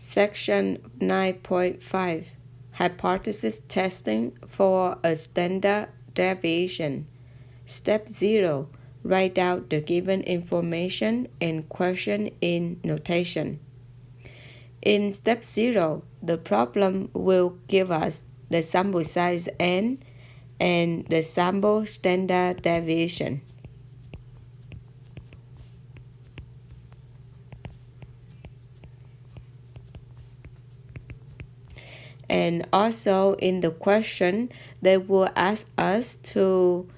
Section 9.5 Hypothesis Testing for a Standard Deviation. Step 0. Write out the given information and question in notation. In step 0, the problem will give us the sample size n and the sample standard deviation. And also in the question, they will ask us to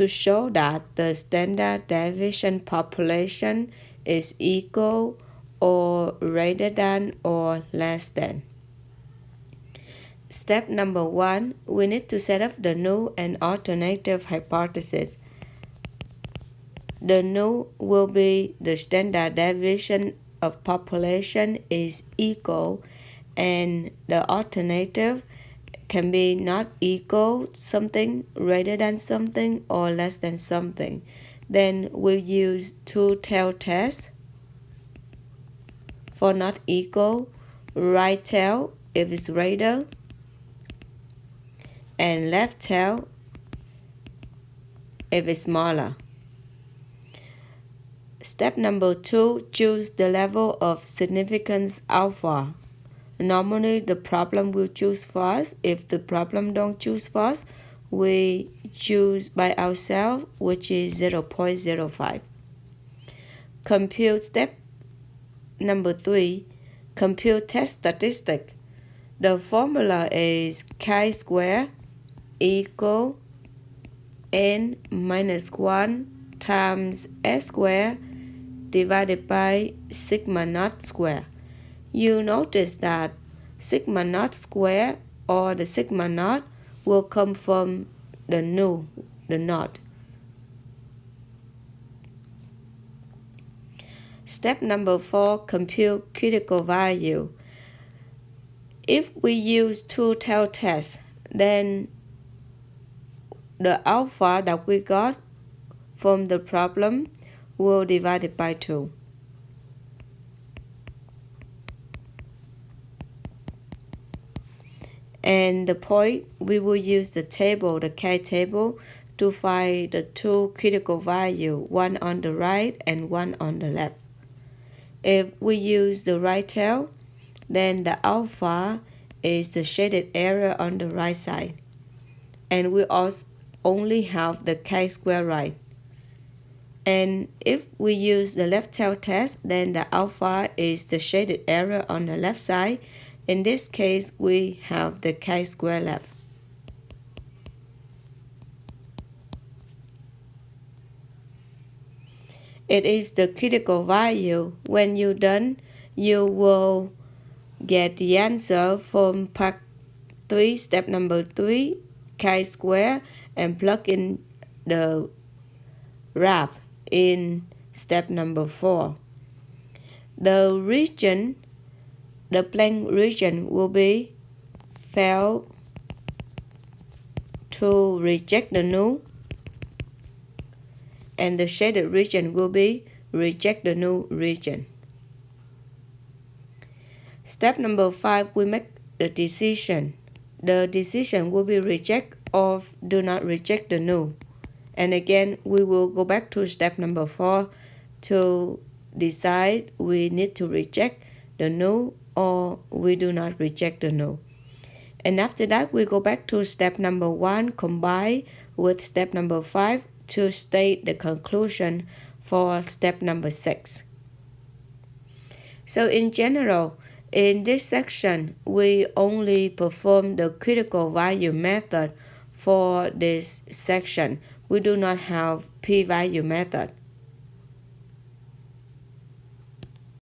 show that the standard deviation population is equal or greater than or less than. Step number 1, we need to set up the null and alternative hypothesis. The null will be the standard deviation of population is equal, and the alternative can be not equal something, greater than something, or less than something. Then we'll use two-tailed test. For not equal, right tail if it's greater, and left tail if it's smaller. Step number 2, choose the level of significance alpha. Normally, the problem will choose first. If the problem don't choose first, we choose by ourselves, which is 0.05. Compute step number 3, compute test statistic. The formula is chi-square equal n minus 1 times s square divided by sigma naught square. You notice that sigma naught square or the sigma naught will come from the null, the naught. Step number 4, compute critical value. If we use two-tailed test, then the alpha that we got from the problem will divide it by 2. And the point, we will use the table, the K-table, to find the two critical values, one on the right and one on the left. If we use the right tail, then the alpha is the shaded area on the right side. And we also only have the chi-square right. And if we use the left tail test, then the alpha is the shaded area on the left side. In this case, we have the chi-square left. It is the critical value. When you're done, you will get the answer from part 3, step number 3, chi-square, and plug in the graph in step number 4. The region, the blank region will be fail to reject the null, and the shaded region will be reject the null region. Step number 5, we make the decision. The decision will be reject or do not reject the null. And again, we will go back to step number 4 to decide we need to reject the null or we do not reject the null. And after that, we go back to step number 1 combine with step number 5 to state the conclusion for step number 6. So in general, in this section, we only perform the critical value method for this section. We do not have p-value method.